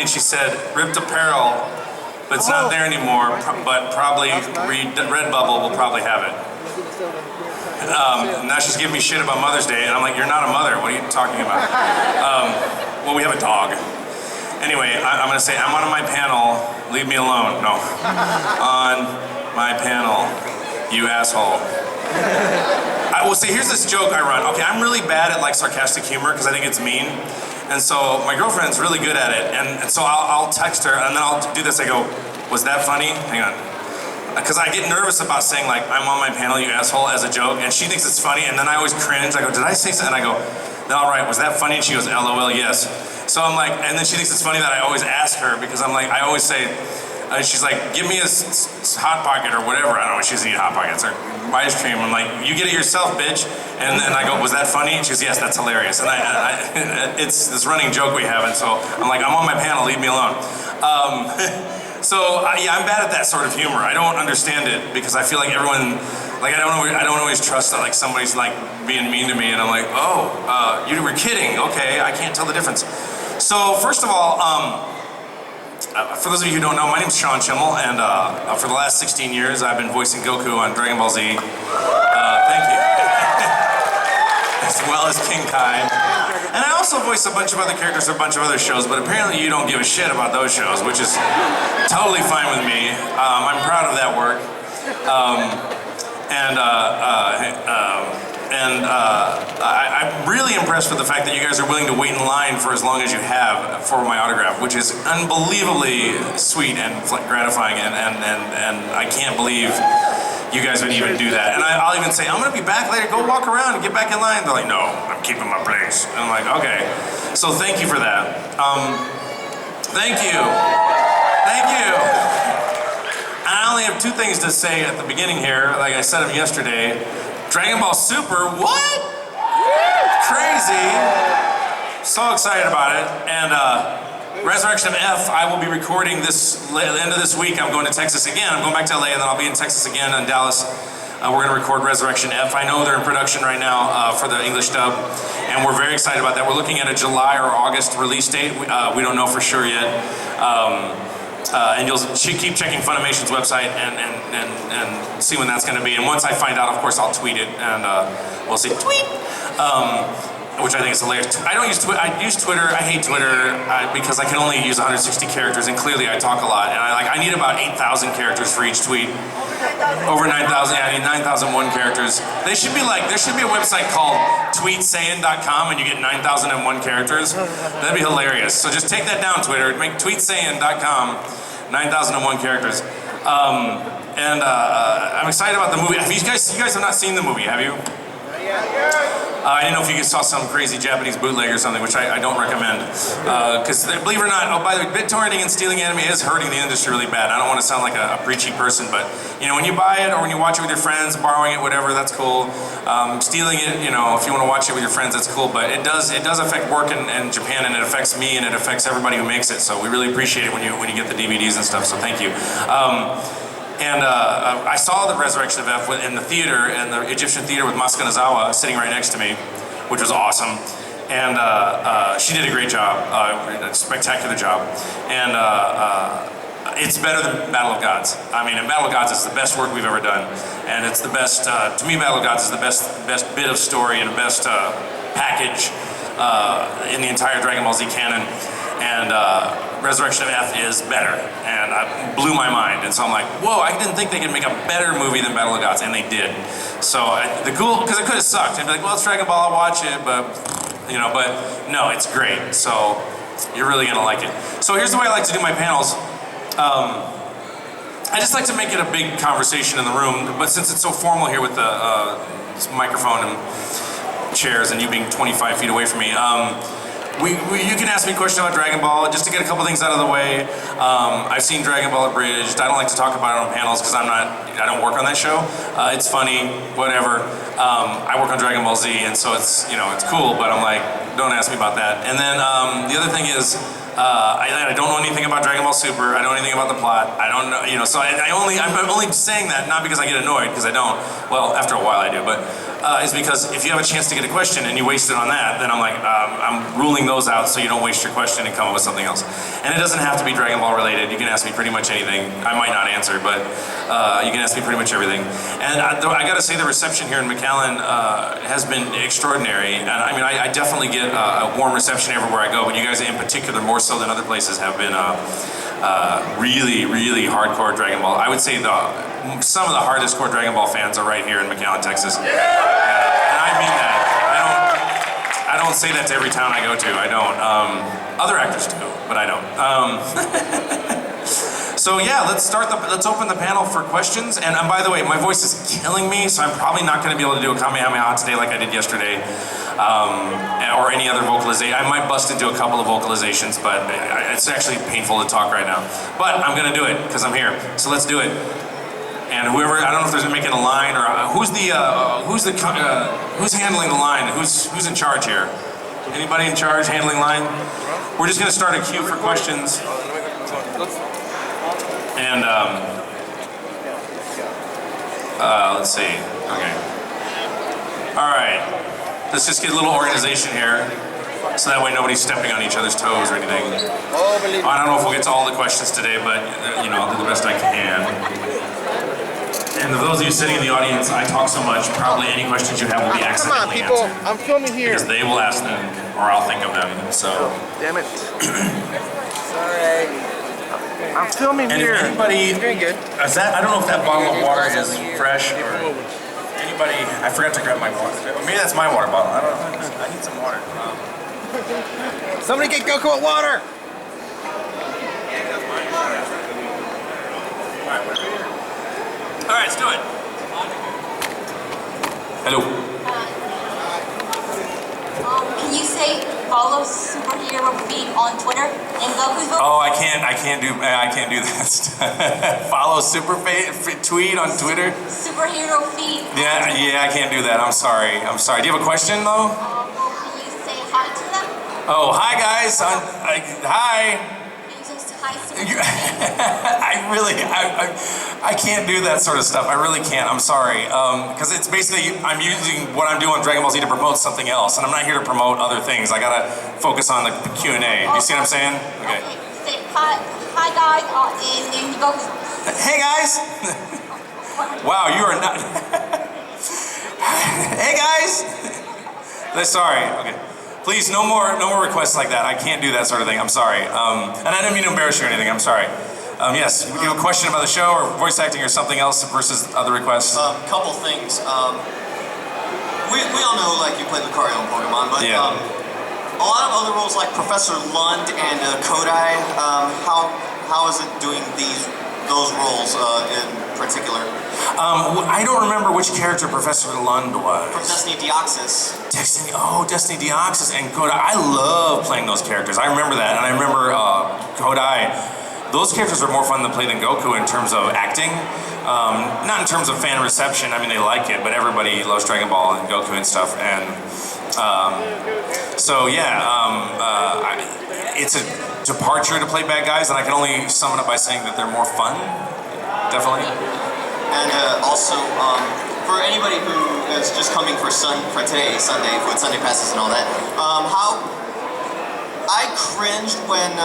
she said, ripped apparel, but it's not there anymore, but probably Redbubble will probably have it. Now she's giving me shit about Mother's Day, and I'm like, you're not a mother, what are you talking about? Well, we have a dog. Anyway, I'm gonna say, I'm on my panel, leave me alone. No. On my panel, you asshole. Well, see, here's this joke I run. Okay, I'm really bad at like sarcastic humor because I think it's mean. And so my girlfriend's really good at it. And so I'll text her and then I'll do this. I go, was that funny? Hang on. Because I get nervous about saying like, I'm on my panel, you asshole, as a joke. And she thinks it's funny. And then I always cringe. I go, did I say something? And I go, no, all right, was that funny? And she goes, LOL, yes. So I'm like, and then she thinks it's funny that I always ask her because I'm like, I always say, she's like, give me a Hot Pocket or whatever. I don't know, she doesn't eat Hot Pockets or ice cream. I'm like, you get it yourself, bitch. And then I go, was that funny? And she goes, yes, that's hilarious. And it's this running joke we have. And so I'm like, I'm on my panel, leave me alone. Yeah, I'm bad at that sort of humor. I don't understand it because I feel like everyone, like I don't always trust that like somebody's like being mean to me and I'm like, oh, you were kidding. Okay, I can't tell the difference. So first of all, for those of you who don't know, my name's Schemmel, and for the last 16 years I've been voicing Goku on Dragon Ball Z. Thank you. As well as King Kai. And I also voice a bunch of other characters for a bunch of other shows, but apparently you don't give a shit about those shows, which is totally fine with me. I'm proud of that work. I'm really impressed with the fact that you guys are willing to wait in line for as long as you have for my autograph, which is unbelievably sweet and gratifying, and I can't believe you guys would even do that. And I'll even say, I'm gonna be back later, go walk around and get back in line. They're like, no, I'm keeping my place. And I'm like, okay. So thank you for that. Thank you. Thank you. I only have two things to say at the beginning here, like I said them yesterday. Dragon Ball Super, what? Crazy. So excited about it. And Resurrection of F, I will be recording this, the end of this week. I'm going to Texas again. I'm going back to LA and then I'll be in Texas again in Dallas. We're going to record Resurrection F. I know they're in production right now for the English dub, and we're very excited about that. We're looking at a July or August release date. We don't know for sure yet. And you'll keep checking Funimation's website and see when that's going to be. And once I find out, of course, I'll tweet it, and we'll see. Tweet! Which I think is hilarious. I don't use Twitter. I use Twitter. I hate Twitter because I can only use 160 characters, and clearly I talk a lot. And I need about 8,000 characters for each tweet. Over 9,000. Yeah, I need 9,001 characters. There should be a website called tweetsayin.com, and you get 9,001 characters. That'd be hilarious. So just take that down, Twitter. Make tweetsayin.com 9,001 characters. I'm excited about the movie. You guys have not seen the movie, have you? I didn't know if you saw some crazy Japanese bootleg or something, which I don't recommend. Because believe it or not, oh, by the way, BitTorrenting and stealing anime is hurting the industry really bad. I don't want to sound like a preachy person, but you know, when you buy it or when you watch it with your friends, borrowing it, whatever, that's cool. Stealing it, you know, if you want to watch it with your friends, that's cool. But it does affect work in Japan, and it affects me, and it affects everybody who makes it. So we really appreciate it when you get the DVDs and stuff. So thank you. I saw the Resurrection of F in the theater, in the Egyptian theater with Masuka Nozawa sitting right next to me, which was awesome. And she did a great job, a spectacular job. And it's better than Battle of Gods. I mean, and Battle of Gods is the best work we've ever done. And it's the best, to me, Battle of Gods is the best bit of story and best package in the entire Dragon Ball Z canon. And Resurrection of F is better, and it blew my mind. And so I'm like, whoa, I didn't think they could make a better movie than Battle of Gods, and they did. So because it could have sucked. I'd be like, well, it's Dragon Ball, I'll watch it, but no, it's great. So you're really gonna like it. So here's the way I like to do my panels. I just like to make it a big conversation in the room, but since it's so formal here with the microphone and chairs, and you being 25 feet away from me, you can ask me questions about Dragon Ball, just to get a couple things out of the way. I've seen Dragon Ball Abridged. I don't like to talk about it on panels because I don't work on that show. It's funny, whatever. I work on Dragon Ball Z, and so it's cool, but I'm like, don't ask me about that. And then the other thing is, I don't know anything about Dragon Ball Super. I don't know anything about the plot. I don't know, so I'm only saying that not because I get annoyed, because I don't. Well, after a while I do, but is because if you have a chance to get a question and you waste it on that, then I'm like, I'm ruling those out so you don't waste your question and come up with something else. And it doesn't have to be Dragon Ball related. You can ask me pretty much anything. I might not answer, but you can ask me pretty much everything. And I gotta say the reception here in McAllen has been extraordinary. And I mean, I definitely get a warm reception everywhere I go, but you guys in particular, more so than other places, have been really, really hardcore Dragon Ball. I would say some of the hardest core Dragon Ball fans are right here in McAllen, Texas. And I mean that. I don't say that to every town I go to. I don't. Other actors do, but I don't. So yeah, let's open the panel for questions. And by the way, my voice is killing me, so I'm probably not going to be able to do a Kamehameha today like I did yesterday, or any other vocalization. I might bust into a couple of vocalizations, but it's actually painful to talk right now. But I'm going to do it because I'm here. So let's do it. And whoever, I don't know if there's making a line or who's handling the line? Who's in charge here? Anybody in charge handling line? We're just going to start a queue for questions. And let's see. Okay. All right. Let's just get a little organization here, so that way nobody's stepping on each other's toes or anything. I don't know if we'll get to all the questions today, but you know, I'll do the best I can. And for those of you sitting in the audience, I talk so much, probably any questions you have will be accidentally answered. Come on, people, I'm filming here. Because they will ask them, or I'll think of them, so. Damn it. Sorry. I'm filming here. And anybody, very good. Is that, I don't know if that bottle of water is fresh, or anybody, I forgot to grab my water. Maybe that's my water bottle, I don't know. I need some water. Somebody get Goku a water! All right, let's do it. Hello. Can you say follow superhero feed on Twitter and Goku's vote? Oh, I can't do that. Follow tweet on Twitter. Superhero feed. Yeah, I can't do that. I'm sorry. Do you have a question though? Well, can you say hi to them? Oh, hi guys. Hi. Can you say hi to I can't do that sort of stuff. I really can't. I'm sorry. Because it's basically, I'm using what I'm doing on Dragon Ball Z to promote something else, and I'm not here to promote other things. I gotta focus on the Q&A. Do you see what I'm saying? Okay. Say hi guys in Goku's vote. Hey guys. Wow, you are not. Hey guys. Sorry. Okay. Please, no more requests like that. I can't do that sort of thing. I'm sorry. And I didn't mean to embarrass you or anything. I'm sorry. Yes, you have a question about the show or voice acting or something else versus other requests? Couple things. We all know like you played Lucario in Pokemon, but yeah. A lot of other roles like Professor Lund and Kodai, how is it doing those roles in particular? I don't remember which character Professor Lund was. From Destiny Deoxys. Destiny Deoxys and Kodai. I love playing those characters. I remember that, and I remember Kodai. Those characters are more fun to play than Goku in terms of acting. Not in terms of fan reception, I mean they like it, but everybody loves Dragon Ball and Goku and stuff. And so yeah, it's a departure to play bad guys, and I can only sum it up by saying that they're more fun, definitely. And also, for anybody who is just coming for today, Sunday, for Sunday passes and all that, how I cringed when.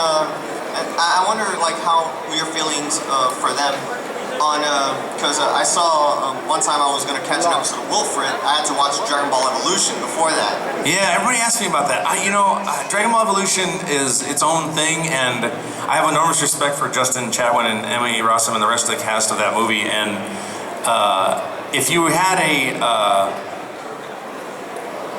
I wonder, like, how were your feelings for them on, because I saw one time I was going to catch an episode of Wilfred. I had to watch Dragon Ball Evolution before that. Yeah, everybody asked me about that. Dragon Ball Evolution is its own thing, and I have enormous respect for Justin Chatwin and Emily Rossum and the rest of the cast of that movie. And if you had a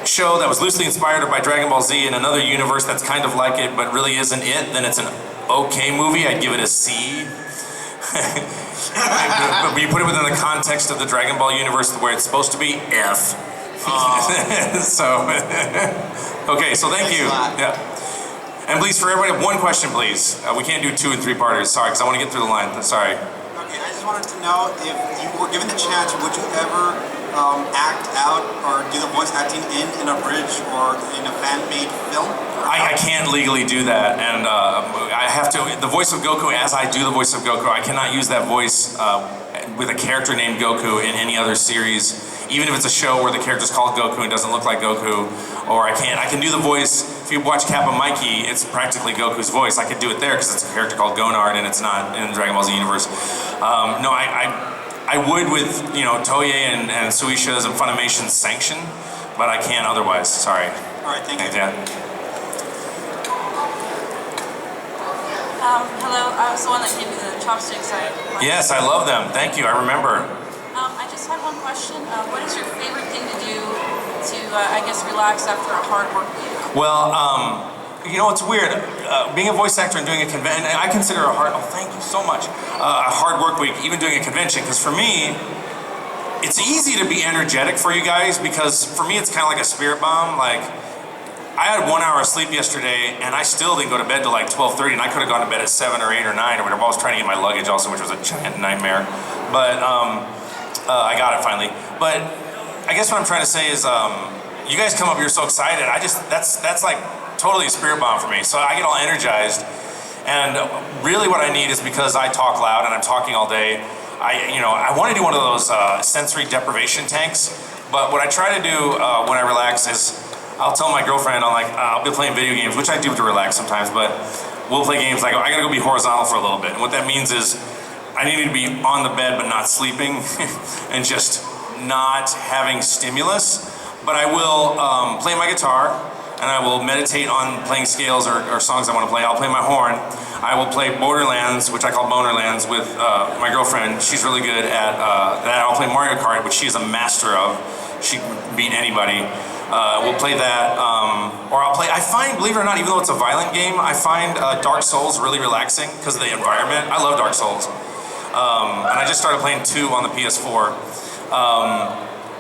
show that was loosely inspired by Dragon Ball Z in another universe that's kind of like it, but really isn't it, then it's an okay movie. I'd give it a C. But you put it within the context of the Dragon Ball universe where it's supposed to be F. So, okay, so thank you. Yeah. And please, for everybody, one question, please. We can't do 2 and 3 parters. Sorry, because I want to get through the line. Sorry. Okay, I just wanted to know if you were given the chance, would you ever act out or do the voice acting in a bridge or in a fan-made film? I can't legally do that, and I have to, the voice of Goku, as I do the voice of Goku, I cannot use that voice with a character named Goku in any other series even if it's a show where the character's called Goku and doesn't look like Goku, or I can do the voice. If you watch Kappa Mikey, it's practically Goku's voice. I could do it there because it's a character called Gonard and it's not in the Dragon Ball Z universe. No, I would with, you know, Toei and Suisha's and Funimation's sanction, but I can't otherwise. Sorry. All right, thank you. Yeah. Hello, I was the one that gave you the chopsticks. Yes, I love them. Thank you. I remember. I just had one question. What is your favorite thing to do to, I guess, relax after a hard work week? Well, you know, it's weird. Being a voice actor and doing a convention, I consider a hard, oh, thank you so much, a hard work week, even doing a convention, because for me, it's easy to be energetic for you guys, because for me, it's kind of like a spirit bomb. Like, I had 1 hour of sleep yesterday, and I still didn't go to bed till like 12:30, and I could have gone to bed at 7 or 8 or 9 or whatever. I was trying to get my luggage also, which was a giant nightmare. But I got it finally. But I guess what I'm trying to say is, you guys come up, you're so excited. That's like totally a spirit bomb for me. So I get all energized. And really what I need is, because I talk loud and I'm talking all day, I want to do one of those sensory deprivation tanks. But what I try to do when I relax is, I'll tell my girlfriend, I'll be playing video games, which I do to relax sometimes, but we'll play games like, I gotta go be horizontal for a little bit. And what that means is, I need to be on the bed but not sleeping and just not having stimulus. But I will play my guitar, and I will meditate on playing scales or songs I want to play. I'll play my horn. I will play Borderlands, which I call Bonerlands, with my girlfriend. She's really good at that. I'll play Mario Kart, which she is a master of. She can beat anybody. We'll play that, or I'll play, I find, believe it or not, even though it's a violent game, I find Dark Souls really relaxing because of the environment. I love Dark Souls. And I just started playing 2 on the PS4.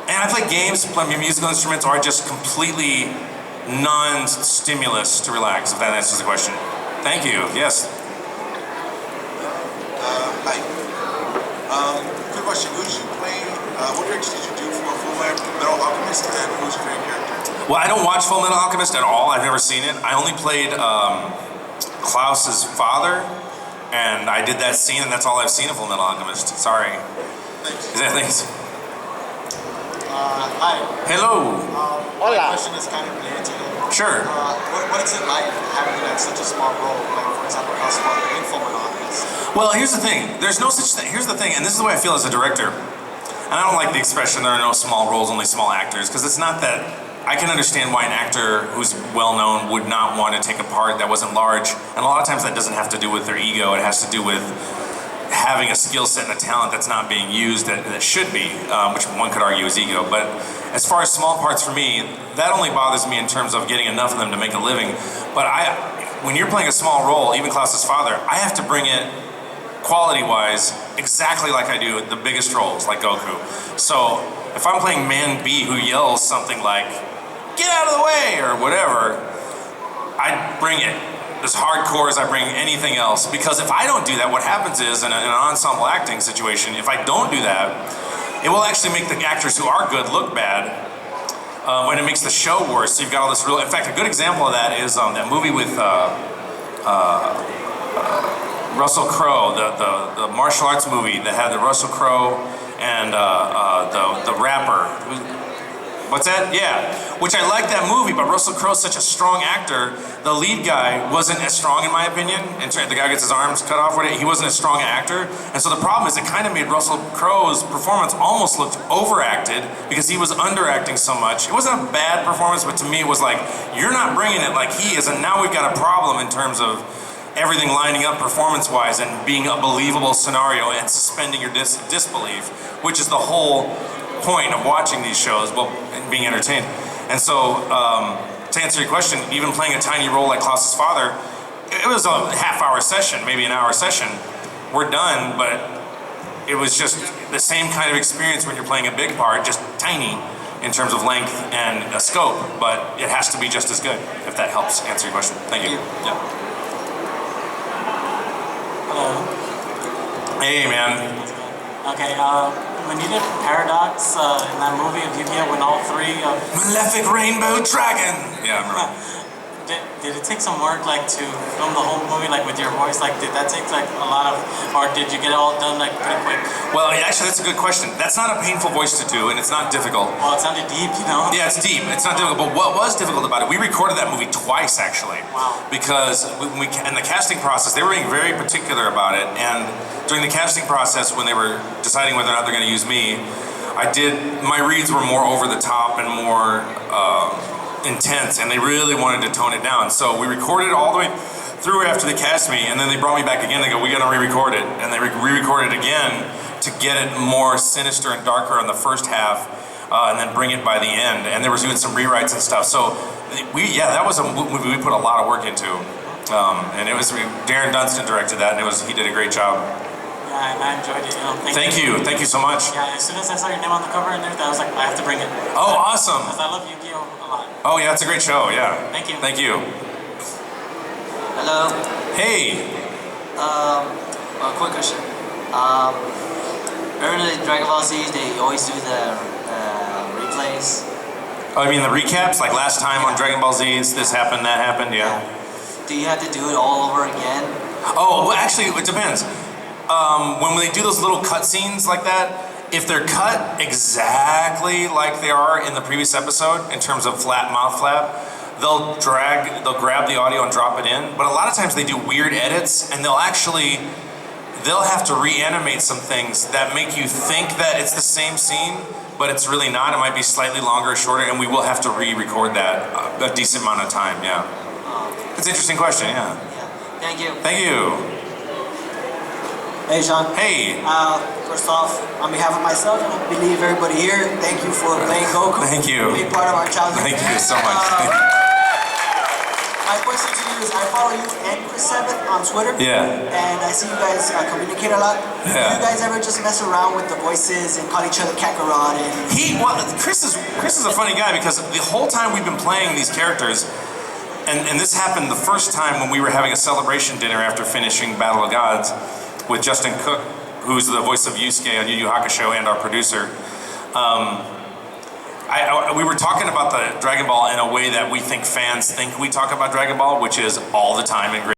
And I play games, play musical instruments, or I just completely non-stimulus to relax, if that answers the question. Thank you, yes. Hi. Good question. Who did you play, what characters did you do for Full Metal Alchemist, and who's your favorite character? Well, I don't watch Full Metal Alchemist at all. I've never seen it. I only played Klaus's father, and I did that scene, and that's all I've seen of Full Metal Alchemist. Sorry. Thanks. Thanks. Hi. Hello. My question is kind of related to that. Sure. What is it like having like such a small role, like for example, Klaus father in Full Metal Alchemist? Well, here's the thing. There's no such thing. Here's the thing, and this is the way I feel as a director. And I don't like the expression, there are no small roles, only small actors, because it's not that. I can understand why an actor who's well-known would not want to take a part that wasn't large. And a lot of times that doesn't have to do with their ego. It has to do with having a skill set and a talent that's not being used that should be, which one could argue is ego. But as far as small parts for me, that only bothers me in terms of getting enough of them to make a living. But when you're playing a small role, even Klaus's father, I have to bring it quality-wise exactly like I do the biggest roles, like Goku. So if I'm playing Man B who yells something like, "Get out of the way," or whatever, I bring it as hardcore as I bring anything else. Because if I don't do that, what happens is, in an ensemble acting situation, if I don't do that, it will actually make the actors who are good look bad, and it makes the show worse. So you've got all this real, in fact, a good example of that is that movie with Russell Crowe, the martial arts movie that had the Russell Crowe and the rapper. What's that? Yeah. Which I like that movie, but Russell Crowe's such a strong actor. The lead guy wasn't as strong, in my opinion. And the guy gets his arms cut off with it. He wasn't a strong actor. And so the problem is it kind of made Russell Crowe's performance almost look overacted because he was underacting so much. It wasn't a bad performance, but to me it was like, you're not bringing it like he is, and now we've got a problem in terms of everything lining up performance-wise and being a believable scenario and suspending your disbelief, which is the whole point of watching these shows, well, and being entertained. And so, to answer your question, even playing a tiny role like Klaus's father, it was a half-hour session, maybe an hour session. We're done, but it was just the same kind of experience when you're playing a big part, just tiny in terms of length and scope, but it has to be just as good, if that helps answer your question. Thank you. Yeah. Hello. Hey, man. Okay, when you did Paradox in that movie of Yu-Gi-Oh! When all three of... Malefic Rainbow Dragon! Yeah, I remember. Did did it take some work like to film the whole movie like with your voice? Like did that take like a lot of, or did you get it all done like pretty quick? Well, actually, that's a good question. That's not a painful voice to do, and it's not difficult. Well, it sounded deep, you know? Yeah, it's deep. It's not difficult. But what was difficult about it, we recorded that movie twice, actually. Wow. Because in the casting process, they were being very particular about it. And during the casting process, when they were deciding whether or not they're going to use me, my reads were more over the top and more intense, and they really wanted to tone it down. So we recorded it all the way through after they cast me, and then they brought me back again. They go, we got to re-record it. And they re-recorded it again to get it more sinister and darker in the first half, and then bring it by the end. And they were doing some rewrites and stuff. So that was a movie we put a lot of work into. And it was, Darren Dunstan directed that, and he did a great job. Yeah, and I enjoyed it. You know, Thank you so much. Yeah, as soon as I saw your name on the cover and everything, I was like, I have to bring it. Oh, awesome. Because I love Yu-Gi-Oh! A lot. Oh yeah, it's a great show, yeah. Thank you. Thank you. Hello. Hey. A quick question. Early Dragon Ball Z, they always do the replays. Oh, I mean the recaps, like last time on Dragon Ball Z, this happened, that happened, yeah. Do you have to do it all over again? Oh, well, actually, it depends. When they do those little cutscenes like that, if they're cut exactly like they are in the previous episode, in terms of flat mouth flap, they'll grab the audio and drop it in. But a lot of times they do weird edits, and they'll have to reanimate some things that make you think that it's the same scene, but it's really not. It might be slightly longer or shorter, and we will have to re-record that a decent amount of time, yeah. It's an interesting question, yeah. Thank you. Thank you. Hey, Sean. Hey. First off, on behalf of myself and I believe everybody here, thank you for playing Goku. Thank you. Being part of our childhood. Thank you so much. My question to you is, I follow you and Chris Sabbath on Twitter. Yeah. And I see you guys communicate a lot. Yeah. Do you guys ever just mess around with the voices and call each other Kakarot? And Chris is a funny guy because the whole time we've been playing these characters, and this happened the first time when we were having a celebration dinner after finishing Battle of Gods with Justin Cook, who's the voice of Yusuke on Yu Yu Hakusho and our producer. We were talking about the Dragon Ball in a way that we think fans think we talk about Dragon Ball, which is all the time in great